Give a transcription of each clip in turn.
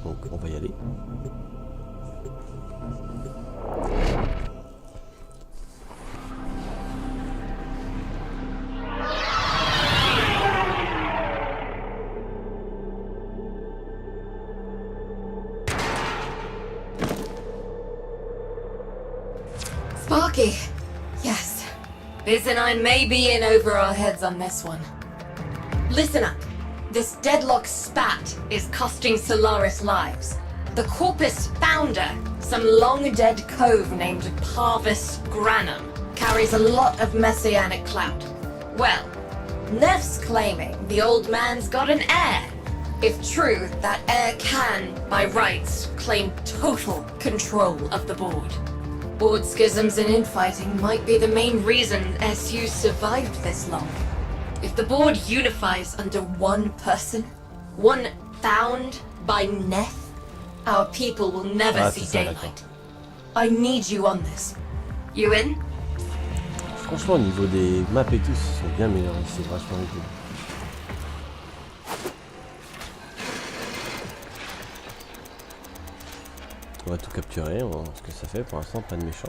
Donc on va y aller. Sparky! Yes. Biz and I may be in over our heads on this one. Listen up. This deadlock spat is costing Solaris lives. The Corpus founder, some long-dead cove named Parvis Granum, carries a lot of messianic clout. Well, Neff's claiming the old man's got an heir. If true, that heir can, by rights, claim total control of the board. Board schisms and infighting might be the main reason SU survived this long. If the board unifies under one person, one found by Neff, our people will never see daylight. I need you on this. You in? Franchement, au niveau des maps et tout, ils sont bien meilleurs, c'est vachement cool. On va tout capturer, on va voir ce que ça fait. Pour l'instant, pas de méchants.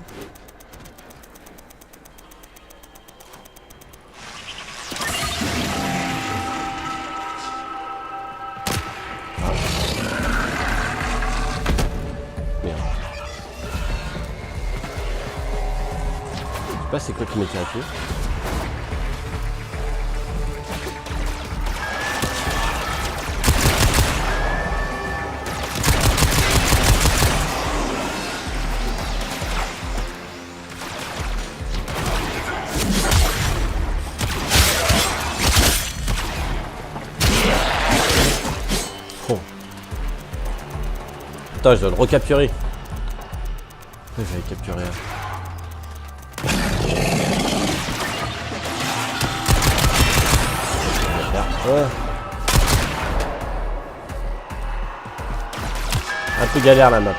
Merde. Je sais pas c'est quoi qui m'a tiré dessus. Attends, je dois le recapturer. J'avais capturé. Ouais. Un peu galère la map.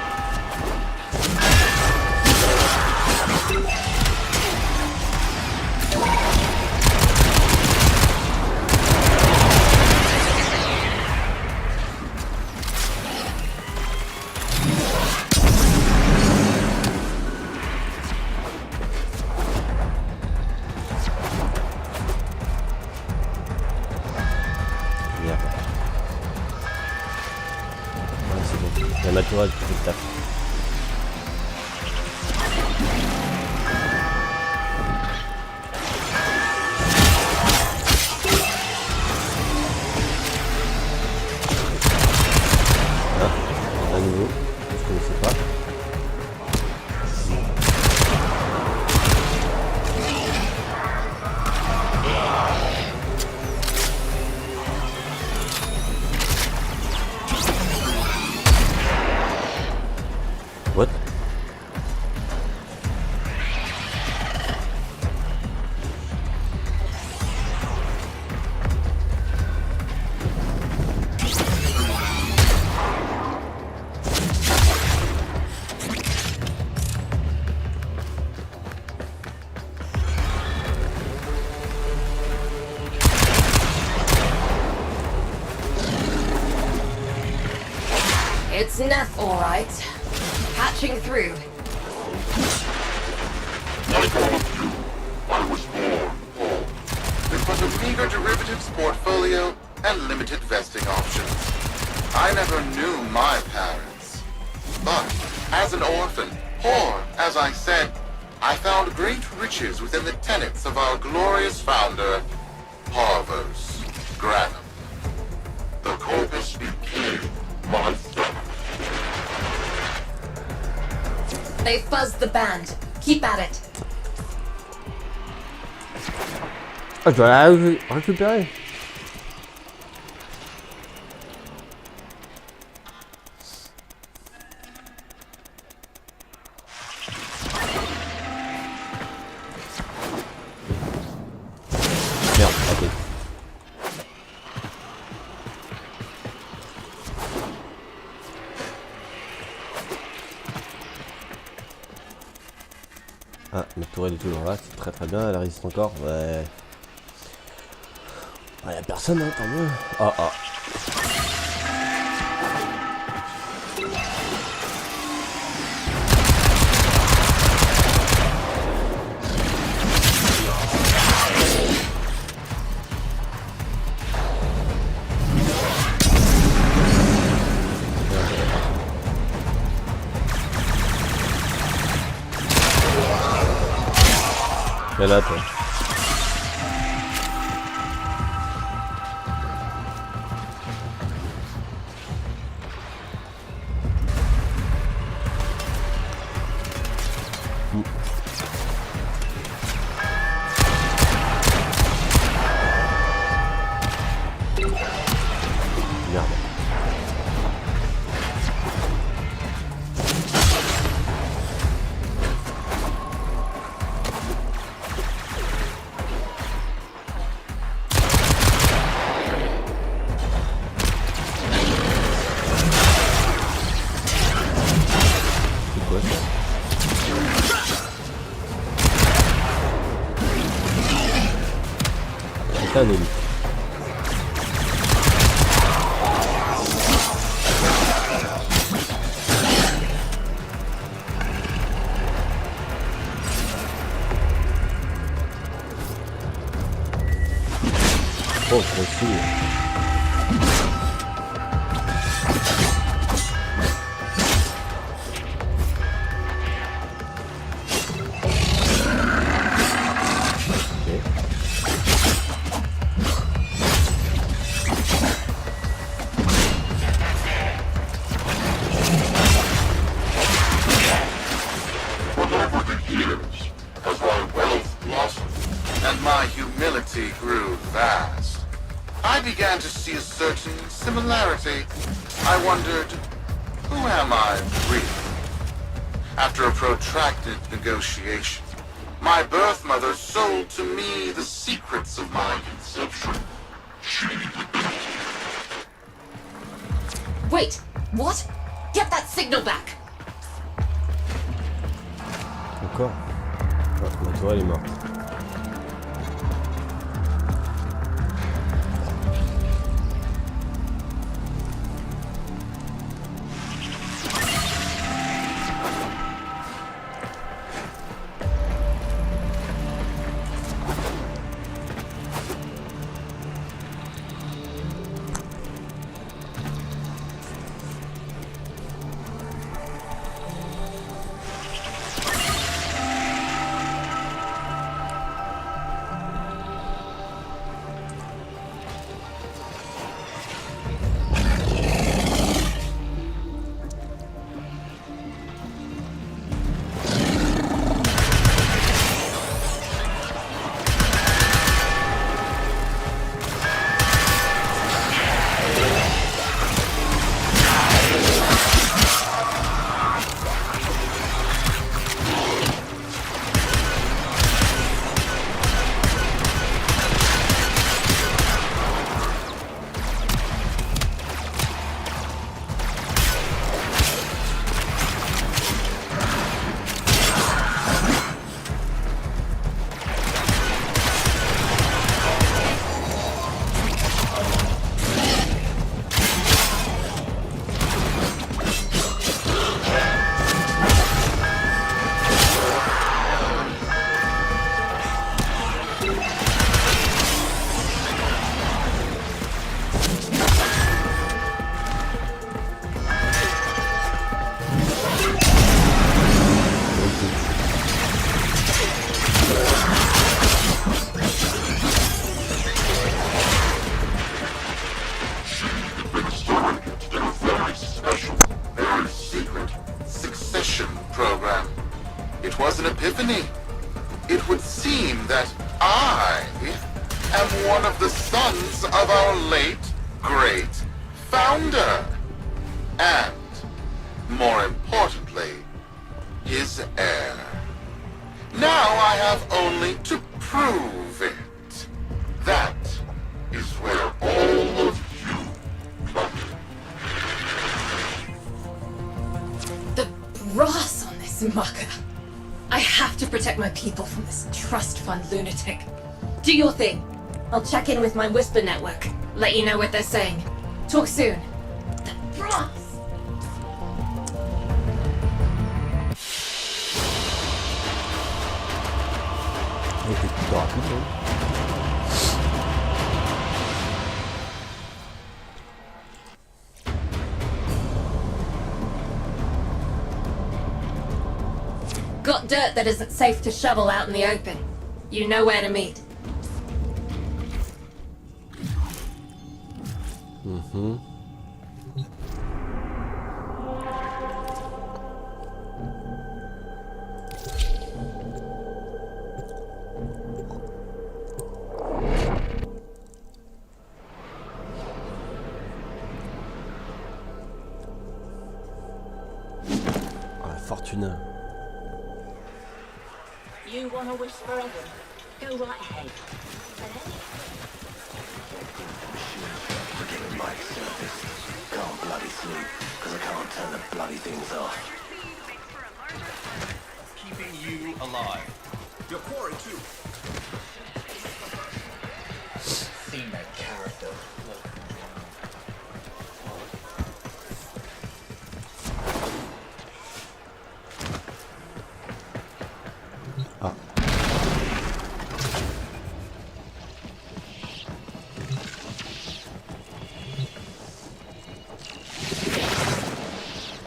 Il y a ma tourelle qui fait le taf. Ah, à nouveau, je connaissais pas. What? It's Neff, all right. Patching through. Like all of you, I was born poor. With but a meager derivatives portfolio and limited vesting options. I never knew my parents. But, as an orphan, poor as I said, I found great riches within the tenets of our glorious founder, Parvis Granum. The Corpus became my stuff. They fuzzed the band. Keep at it. Ah, je dois la récupérer. Merde, ok. Ah, ma tourelle est toujours là, c'est très très bien, elle résiste encore. Ouais. Ah, y'a personne, hein, tant mieux. Ah, ah. Et là, toi. Merde. C'est quoi ça? C'est un ennemi. Oh, trop sûr. Over the years, as my wealth blossomed and my humility grew vast, I began to see a certain similarity. I wondered, who am I really? After a protracted negotiation, my birth mother sold to me the secrets of my conception. Wait, what? Get that signal back! Encore. Ah, la tourelle est morte. Was an epiphany. It would seem that I am one of the sons of our late, great founder. And, more importantly, his heir. Now I have only to prove it. That is where all of you come in. The brass on this mucker. I have to protect my people from this trust fund lunatic. Do your thing. I'll check in with my Whisper network. Let you know what they're saying. Talk soon. The brass! C'était plutôt rapide, hein. Got dirt that isn't safe to shovel out in the open. You know where to meet. Ah, Fortuna. You want to wish forever? Go right ahead. Forgetting my service. Can't bloody sleep, because I can't turn the bloody things off. Keeping you alive. Your quarry too. Seen that character. Ah.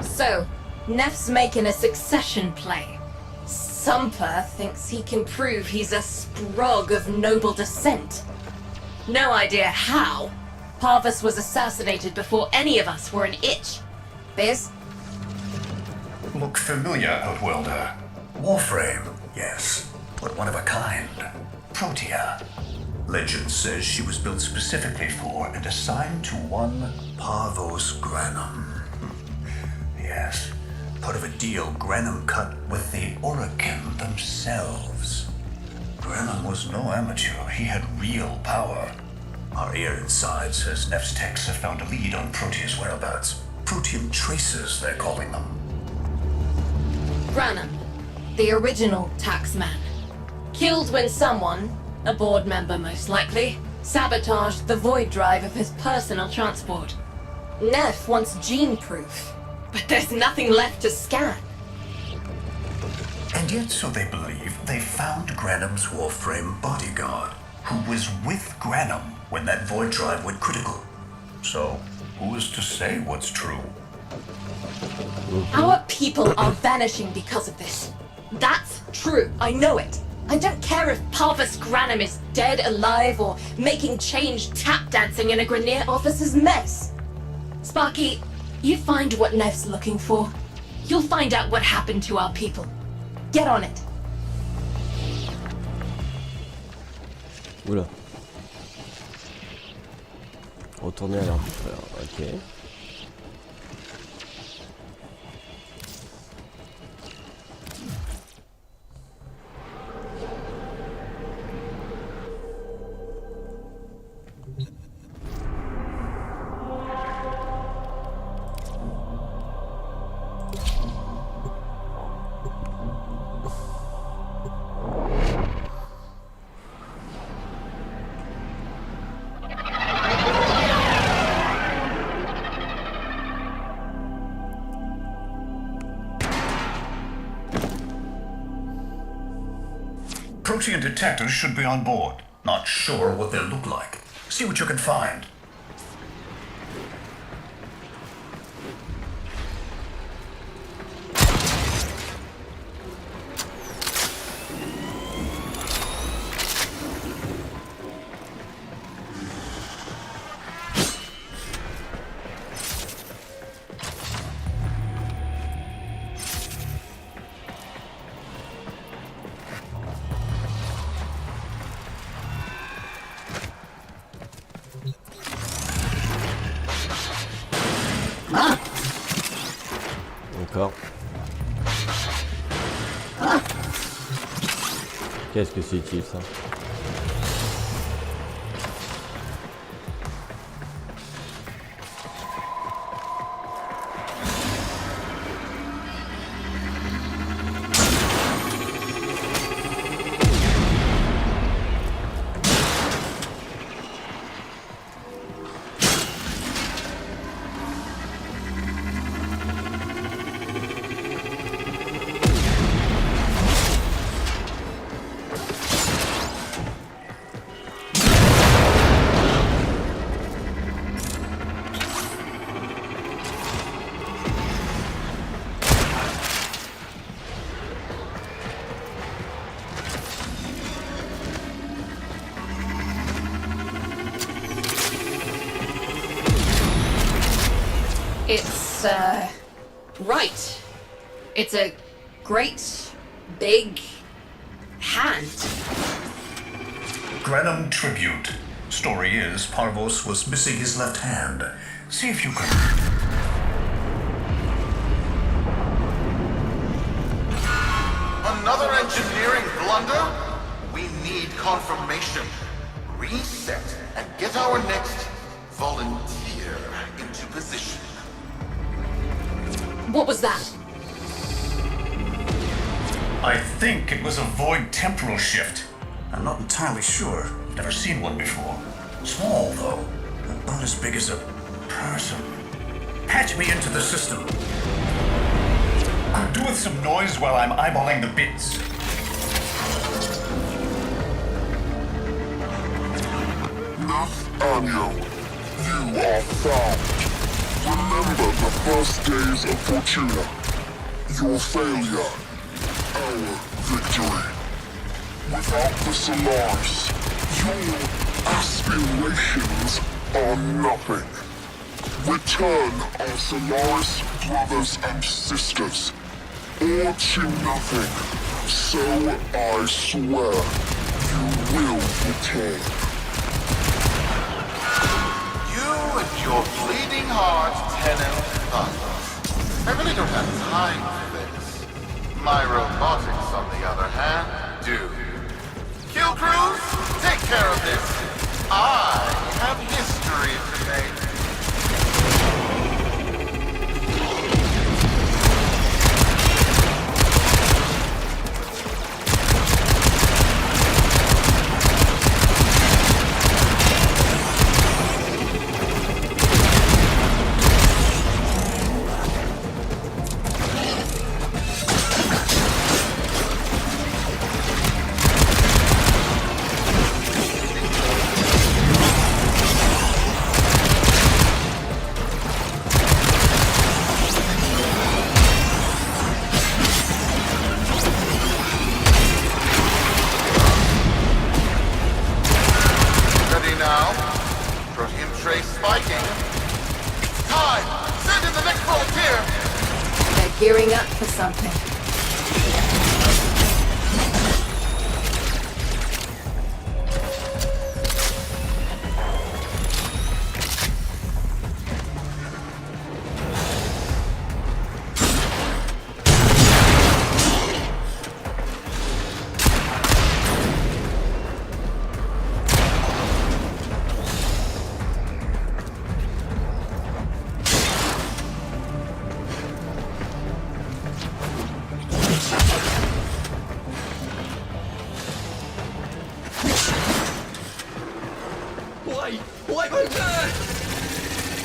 So, Neff's making a succession play. Sumper thinks he can prove he's a sprog of noble descent. No idea how. Parvus was assassinated before any of us were an itch. Biz? Look familiar, Outworlder. Warframe, yes, but one of a kind. Protea. Legend says she was built specifically for and assigned to one Parvos Granum. Yes, part of a deal Granum cut with the Orokin themselves. Granum was no amateur. He had real power. Our ear inside says Neff's techs have found a lead on Protea's whereabouts. Protean traces, they're calling them. Granum, the original taxman. Killed when someone, a board member most likely, sabotaged the void drive of his personal transport. Neff wants gene proof, but there's nothing left to scan. And yet, so they believe, they found Granum's Warframe bodyguard, who was with Granum when that void drive went critical. So, who is to say what's true? Our people are vanishing because of this. That's true, I know it. I don't care if Parvus Granum is dead, alive, or making change tap dancing in a Grenier officer's mess. Sparky, you find what Neff's looking for. You'll find out what happened to our people. Get on it. Oula. Retourner à l'arbre. Ok. Protean detectors should be on board. Not sure what they'll look like. See what you can find. D'accord. Qu'est-ce que c'est utile ça? It's, right. It's a great, big hand. Grenham tribute. Story is, Parvos was missing his left hand. See if you can... Another engineering blunder? We need confirmation. Reset and get our next volunteer into position. What was that? I think it was a void temporal shift. I'm not entirely sure. Never seen one before. Small, though. About as big as a person. Patch me into the system. Could do with some noise while I'm eyeballing the bits. Nathaniel, you are found. Remember the first days of Fortuna. Your failure, our victory. Without the Solaris, your aspirations are nothing. Return our Solaris brothers and sisters, or to nothing. So I swear, you will return. You and your bleeding heart, Tenant Thunder. I really don't have time for this. My robotics, on the other hand, do. Kill crews, take care of this. I have history to make. Gearing up for something.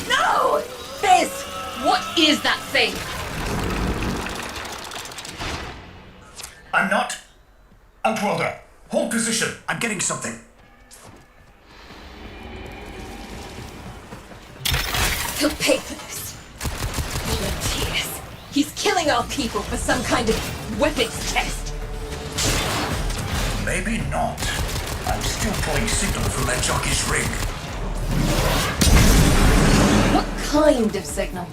No! Fizz! What is that thing? I'm not. Outworlder, hold position. I'm getting something. He'll pay for this. Volunteers. He's killing our people for some kind of weapons test. Maybe not. I'm still pulling signal from that jockey's rig. What kind of signal?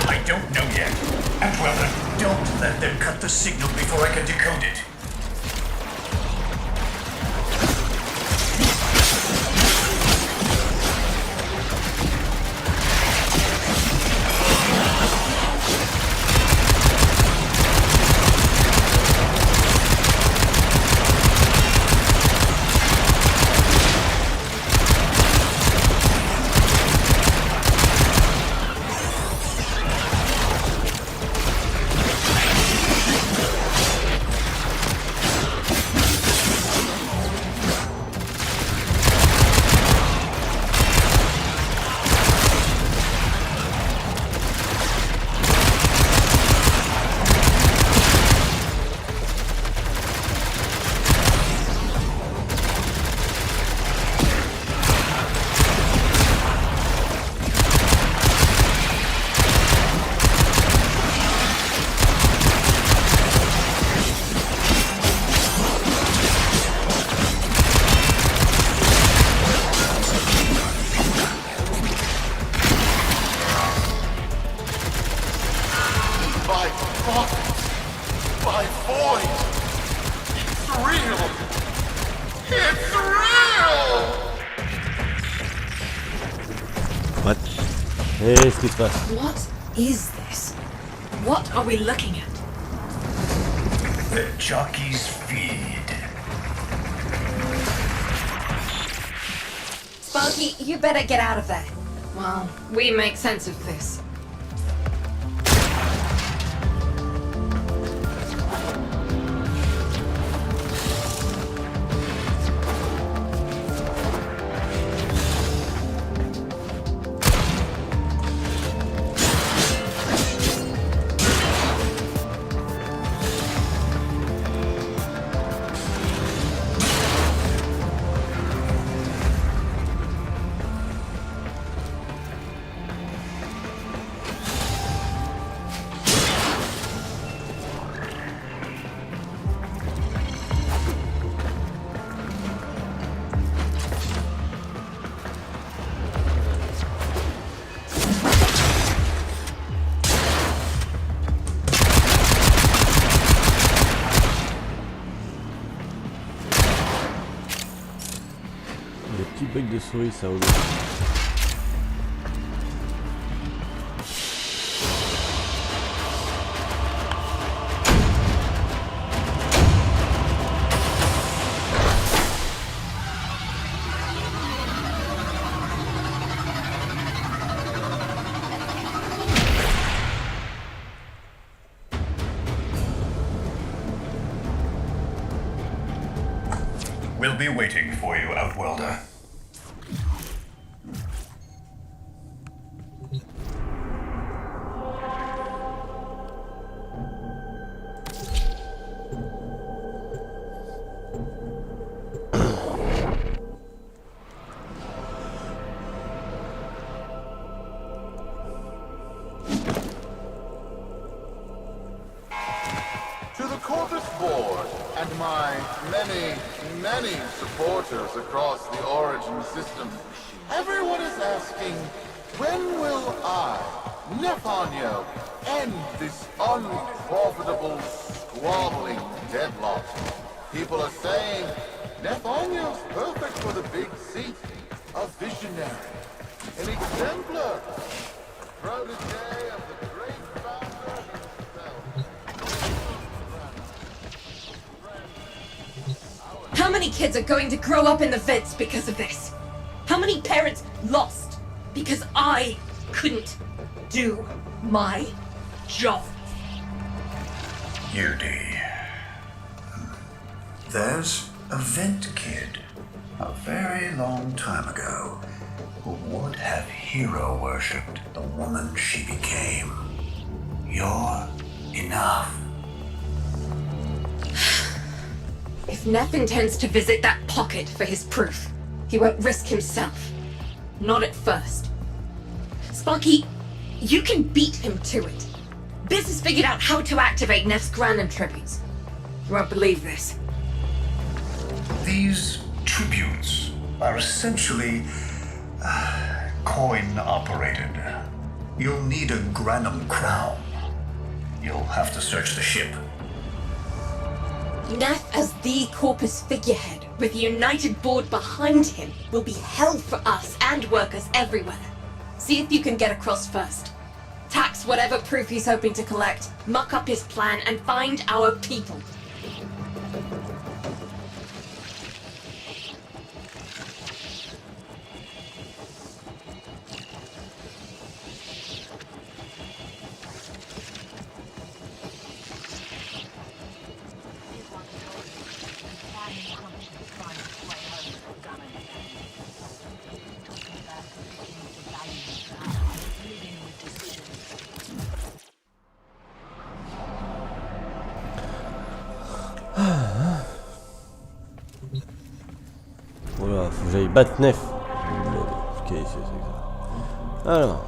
I don't know yet. Outworlder, don't let them cut the signal before I can decode it. fuck? My void! It's real! It's real! What? Qu'est-ce qui se passe? What is this? What are we looking at? The jockey's feed. Sparky, you better get out of there. Well, we make sense of this. Des petits bugs de souris, ça au We'll be waiting for you, Outworlder. To the Corvus Board and my many, many supporters across the Origin system, everyone is asking, when will I, Nefanyo, end this unprofitable, squabbling deadlock? People are saying, Nefanyo's perfect for the big seat, a visionary, an exemplar, protege of the great founder himself. How many kids are going to grow up in the Vids because of this? How many parents lost because I couldn't do my job? Yudi. There's a Vent kid, a very long time ago, who would have hero worshipped the woman she became. You're enough. If Neff intends to visit that pocket for his proof, he won't risk himself. Not at first. Sparky, you can beat him to it. Biz has figured out how to activate Neff's Granum tributes. You won't believe this. These tributes are essentially coin-operated. You'll need a Granum crown. You'll have to search the ship. Neff as the Corpus figurehead, with the United Board behind him, will be hell for us and workers everywhere. See if you can get across first. Tax whatever proof he's hoping to collect, muck up his plan, and find our people. Voilà, faut que j'aille battre Nef. Ok, c'est ça. Alors.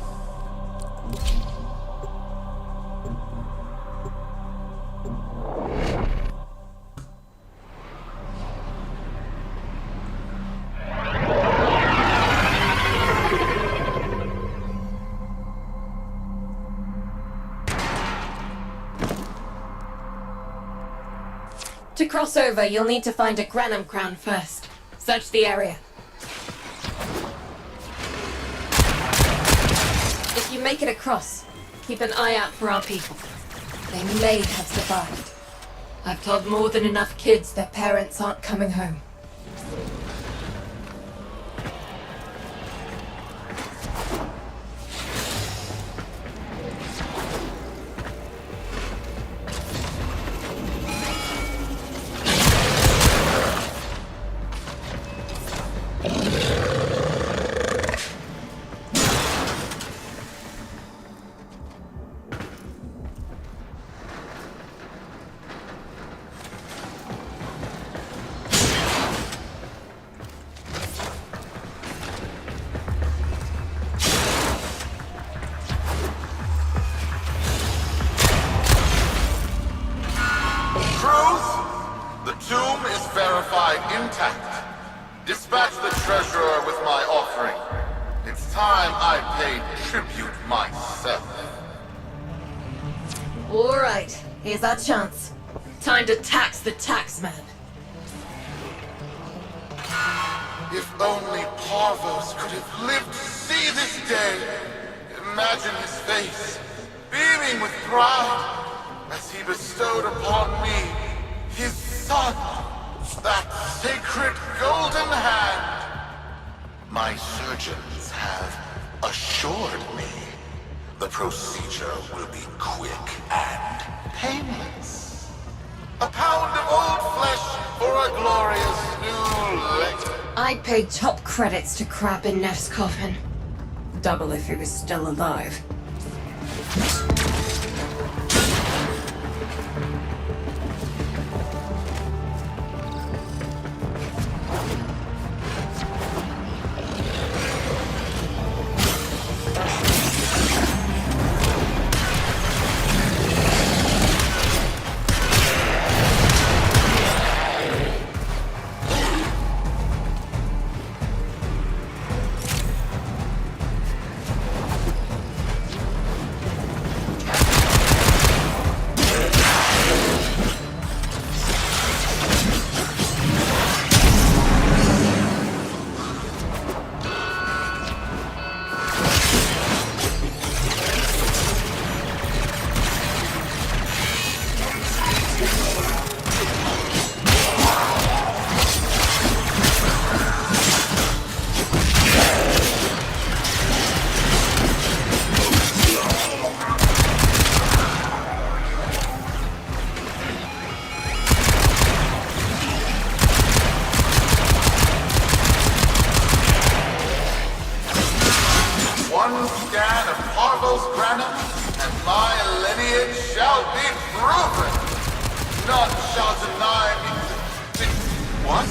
To cross over, you'll need to find a Granum crown first. Search the area. If you make it across, keep an eye out for our people. They may have survived. I've told more than enough kids their parents aren't coming home. Intact. Dispatch the treasurer with my offering. It's time I paid tribute myself. Alright, here's our chance. Time to tax the taxman. If only Parvos could have lived to see this day. Imagine his face, beaming with pride, as he bestowed upon me his son. That sacred golden hand. My surgeons have assured me the procedure will be quick and painless. A pound of old flesh for a glorious new leg. I'd pay top credits to crap in Neff's coffin. Double if he was still alive. One scan of Parvos Granum, and my lineage shall be proven. None shall deny me. What?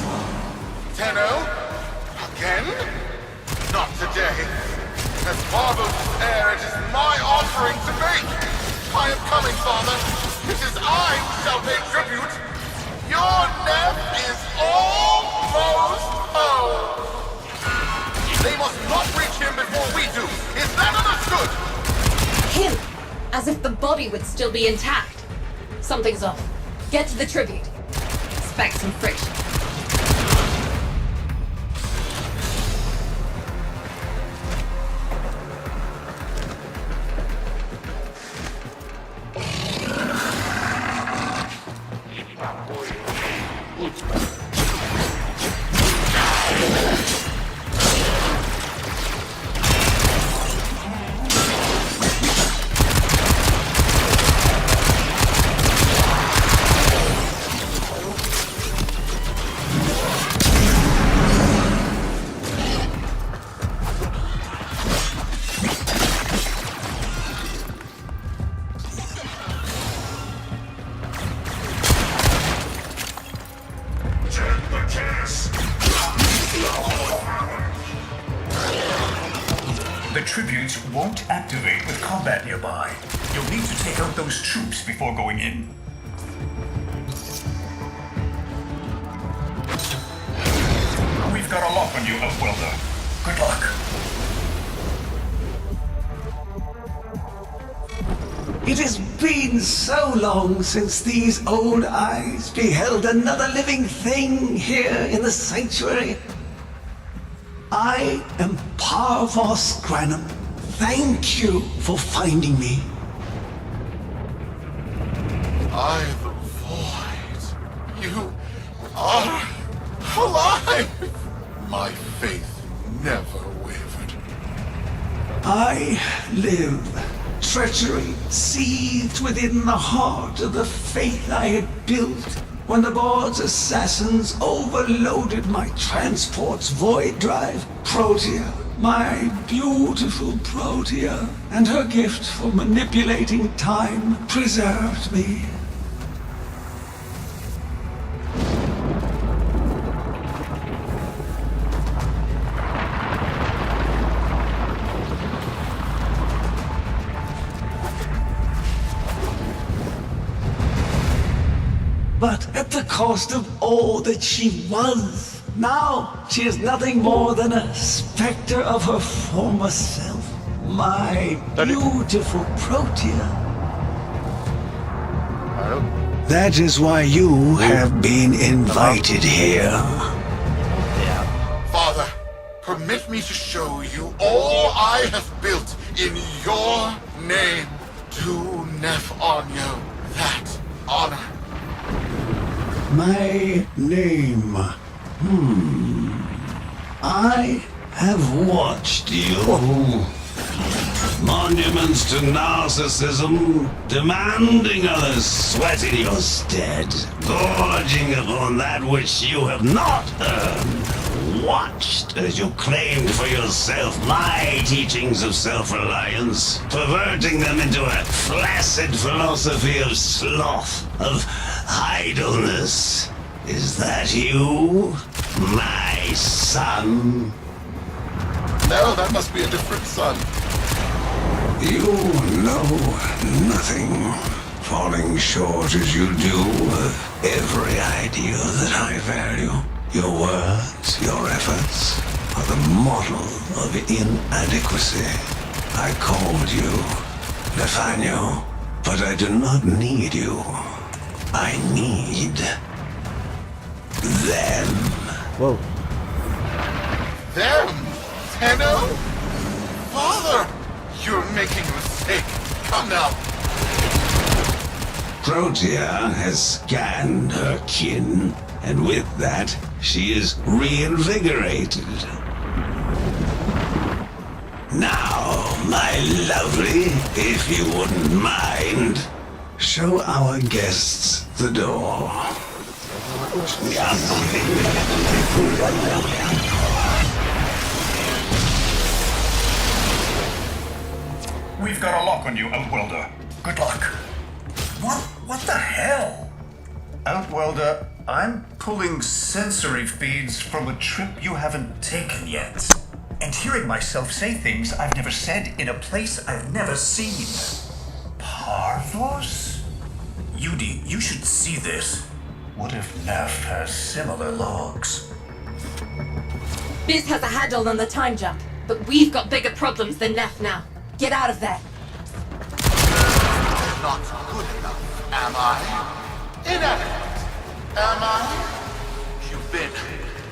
Tenno? Again? Not today. As Parvos' heir, it is my offering to make. I am coming, Father. It is I who shall pay tribute. Your Neff is almost home. They must not reach him before we do. Is that understood? Him! As if the body would still be intact. Something's off. Get to the tribute. Expect some friction. The tributes won't activate with combat nearby. You'll need to take out those troops before going in. We've got a lock on you, Outwelder. Good luck. It has been so long since these old eyes beheld another living thing here in the sanctuary. I am Parvos Granum. Thank you for finding me. I the void. You are alive! My faith never wavered. I live. Treachery seethed within the heart of the faith I had built when the board's assassins overloaded my transport's void drive. Protea, my beautiful Protea, and her gift for manipulating time preserved me. But at the cost of all that she was. Now she is nothing more than a specter of her former self. My beautiful Protea. That is why you have been invited here. Father, permit me to show you all I have built in your name. Do Nef Anyo that honor. My name. I have watched you. Monuments to narcissism, demanding others sweat in your stead, gorging upon that which you have not earned. Watched as you claimed for yourself my teachings of self-reliance, perverting them into a flaccid philosophy of sloth, of idleness. Is that you, my son? No, that must be a different son. You know nothing, falling short as you do of every ideal that I value. Your words, your efforts, are the model of inadequacy. I called you, Nathaniel, but I do not need you. I need them. Whoa. Them? Tenno? Father! You're making a mistake. Come now. Protea has scanned her kin, and with that, she is reinvigorated. Now, my lovely, if you wouldn't mind, show our guests the door. We've got a lock on you, Outwelder. Good luck. What the hell? Outwelder, I'm pulling sensory feeds from a trip you haven't taken yet. And hearing myself say things I've never said in a place I've never seen. Parvos? Yudi, you should see this. What if Nef has similar logs? Biz has a handle on the time jump, but we've got bigger problems than Neff now. Get out of there. Not good enough, am I? Inadequate, am I? You've been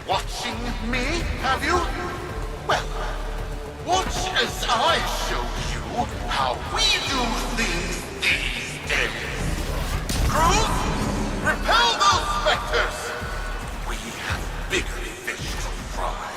watching me, have you? Well, watch as I show you how we do things these days. Crews, repel those specters! We have bigger fish to fry.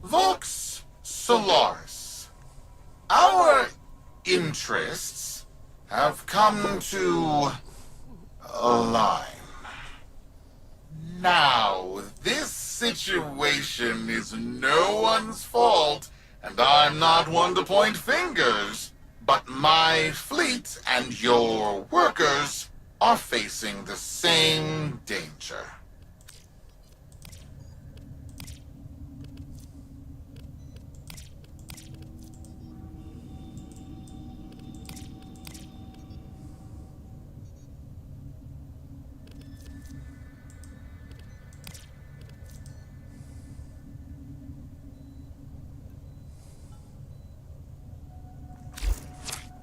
Vox Solaris. Our interests have come to align. Now, this situation is no one's fault, and I'm not one to point fingers, but my fleet and your workers are facing the same danger.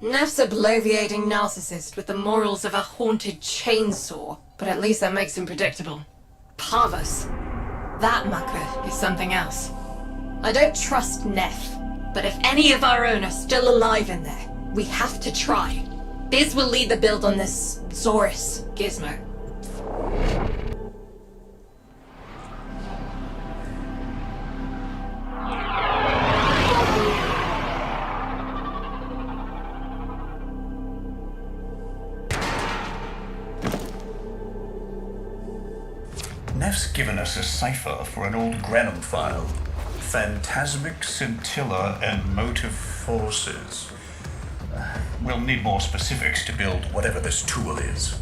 Neff's a bloviating narcissist with the morals of a haunted chainsaw, but at least that makes him predictable. Parvus. That mucker is something else. I don't trust Neff, but if any of our own are still alive in there, we have to try. Biz will lead the build on this Zorus gizmo. Neff's given us a cipher for an old Granum file. Phantasmic scintilla and motive forces. We'll need more specifics to build whatever this tool is.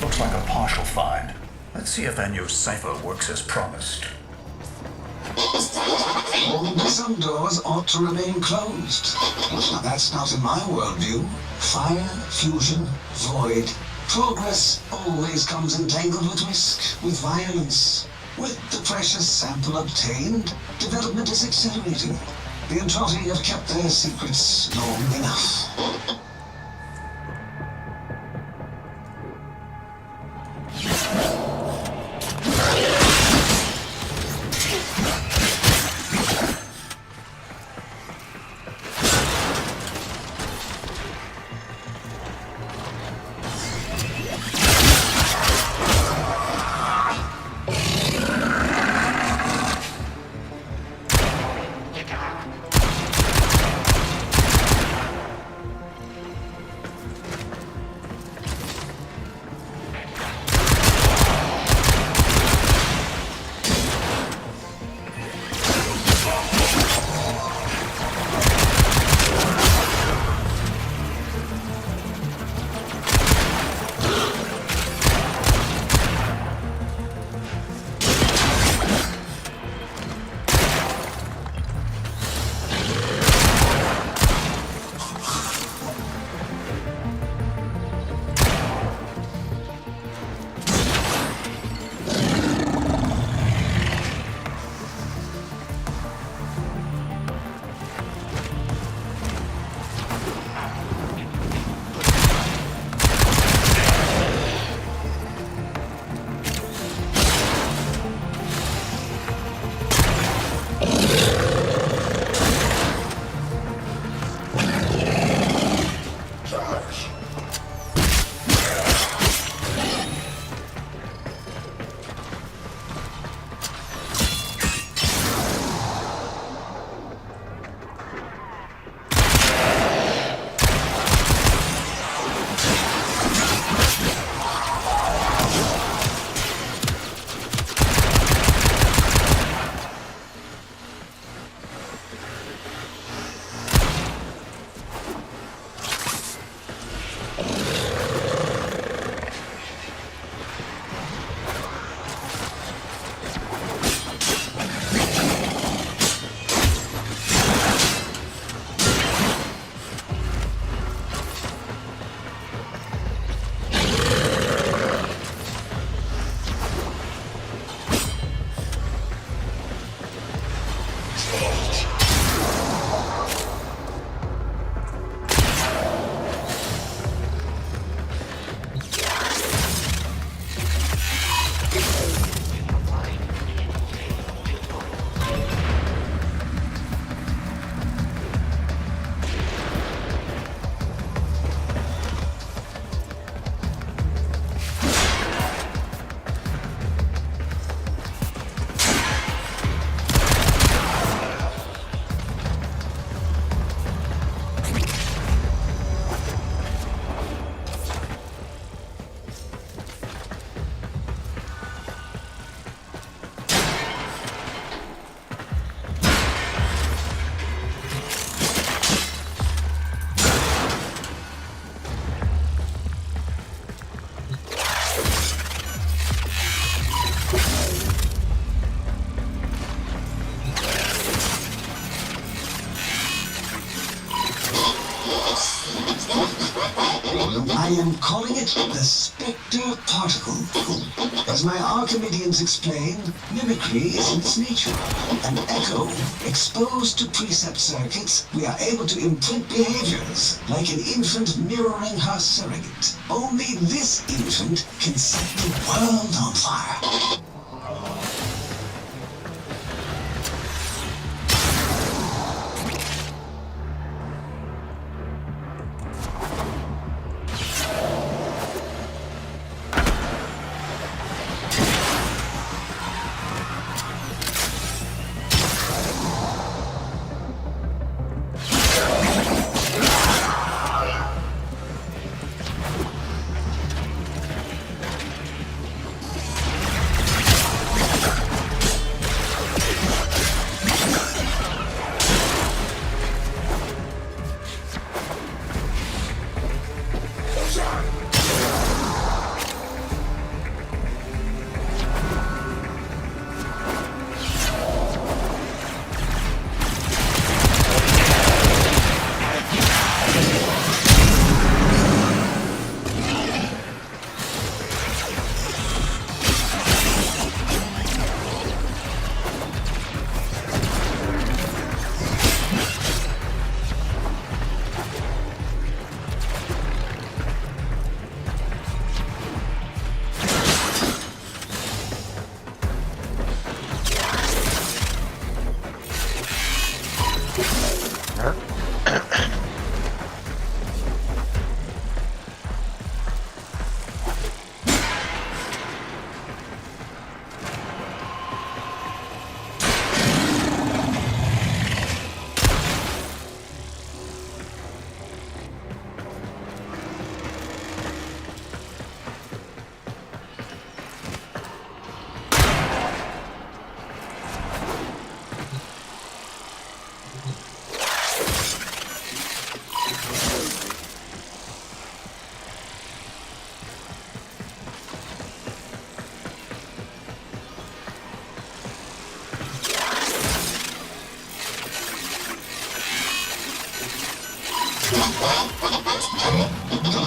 Looks like a partial find. Let's see if our new cipher works as promised. Some doors ought to remain closed. Now that's not in my worldview. Fire, fusion, void. Progress always comes entangled with risk, with violence. With the precious sample obtained, development is accelerating. The Entrotti have kept their secrets long enough. I am calling it the Spectre Particle. As my Archimedeans explain, mimicry is in its nature. An echo, exposed to precept circuits, we are able to imprint behaviors, like an infant mirroring her surrogate. Only this infant can set the world on fire.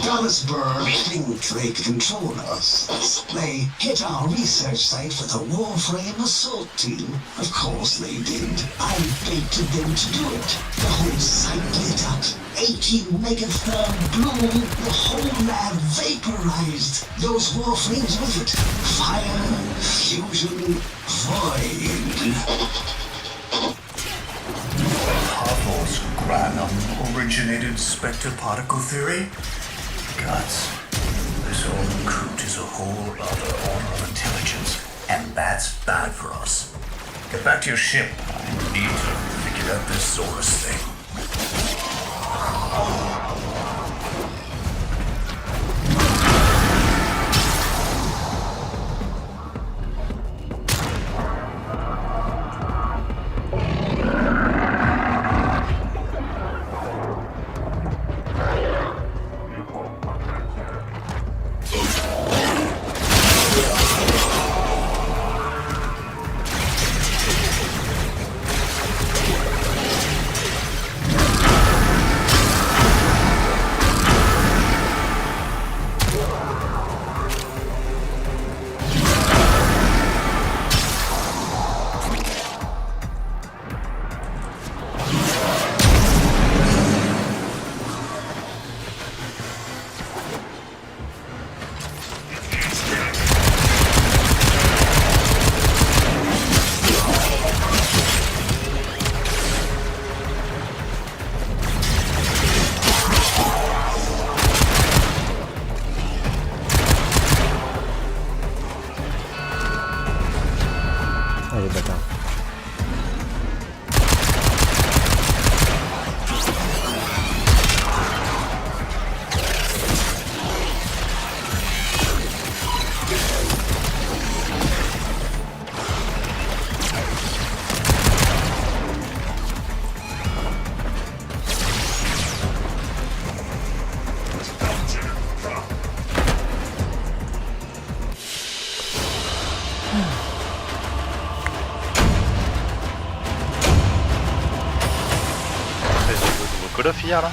Dallasburg think they control us. They hit our research site for the Warframe assault team. Of course they did. I baited them to do it. The whole site lit up. 80 megatherm bloom. The whole lab vaporized. Those Warframes with it. Fire, fusion, void. Hubble's Granum originated Spectre particle theory? Guts. This old coot is a whole other order of intelligence, and that's bad for us. Get back to your ship. I need to figure out this Zorus thing. Allez, bâtard. Call of hier là.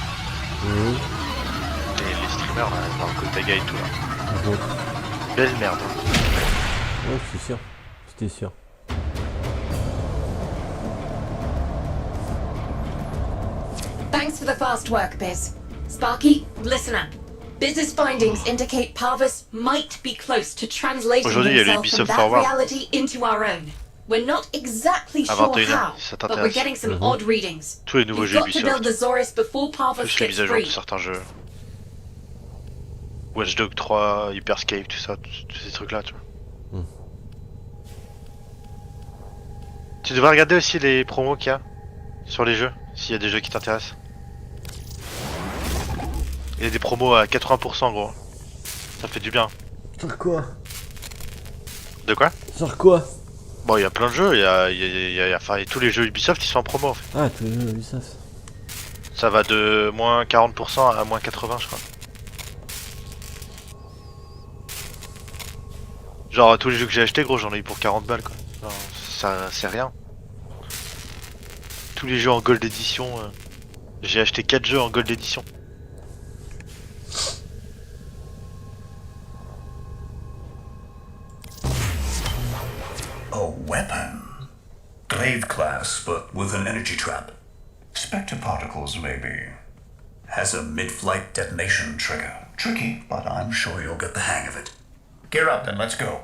Mmh. meurs là, dans le Kotaga et tout là. Bon. Belle merde. Ouais, je suis sûr. C'était sûr. Thanks for the fast work, Biz. Sparky, listen up. Business findings indicate Parvus might be close to translating Aujourd'hui, il y a le himself from Ubisoft that Forward. reality into our own. We're not exactly À sure 21h, how, si ça but we're t'intéresse. getting some odd readings. Tous les nouveaux You've jeux got to build the Ubisoft. Zorus before Parvus Plus les gets mises à jour de free. certains jeux. Watch Dogs 3, Hyperscape, tout ça, tous ces trucs là, tu vois. Tu devrais regarder aussi les promos qu'il y a sur les jeux, s'il y a des jeux qui t'intéressent. Il y a des promos à 80% gros. Ça fait du bien. Sur quoi? De quoi? Sur quoi? Bon, il y a plein de jeux, enfin, tous les jeux Ubisoft ils sont en promo en fait. Ah, tous les jeux Ubisoft. Ça va de moins 40% à moins 80 je crois. Genre tous les jeux que j'ai achetés gros j'en ai eu pour 40 balles quoi. Genre, ça c'est rien. Tous les jeux en Gold Edition, j'ai acheté 4 jeux en Gold Edition. A weapon. Glaive class, but with an energy trap. Spectre particles, maybe. Has a mid-flight detonation trigger. Tricky, but I'm sure you'll get the hang of it. Gear up and let's go.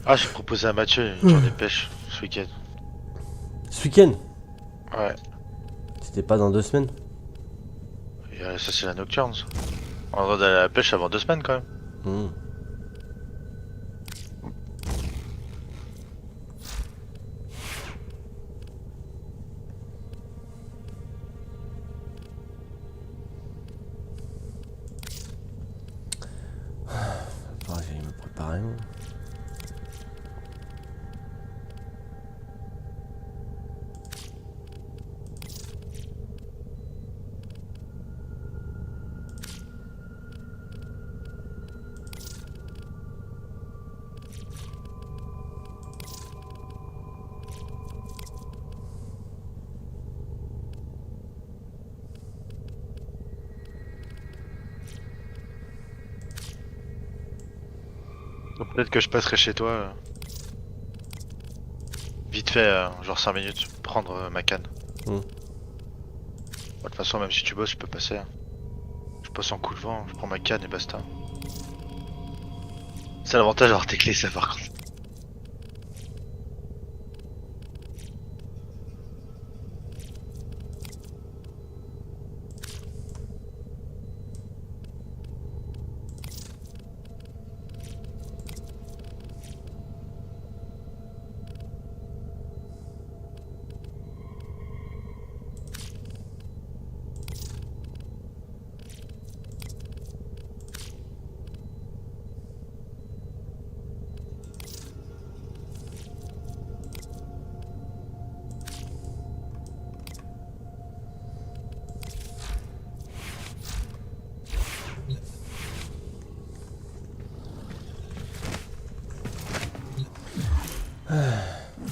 Ah, j'ai proposé à Mathieu une journée de pêche ce week-end. Ce week-end? Ouais. C'était pas dans 2 semaines? Et, ça c'est la nocturne ça. On va d'aller à la pêche avant 2 semaines quand même. Faudra que j'aille me préparer. Donc peut-être que je passerai chez toi. Vite fait, genre 5 minutes, prendre ma canne. Bon, de toute façon, même si tu bosses, je peux passer. Je passe en coup de vent, je prends ma canne et basta. C'est l'avantage d'avoir tes clés, ça par contre. Ah.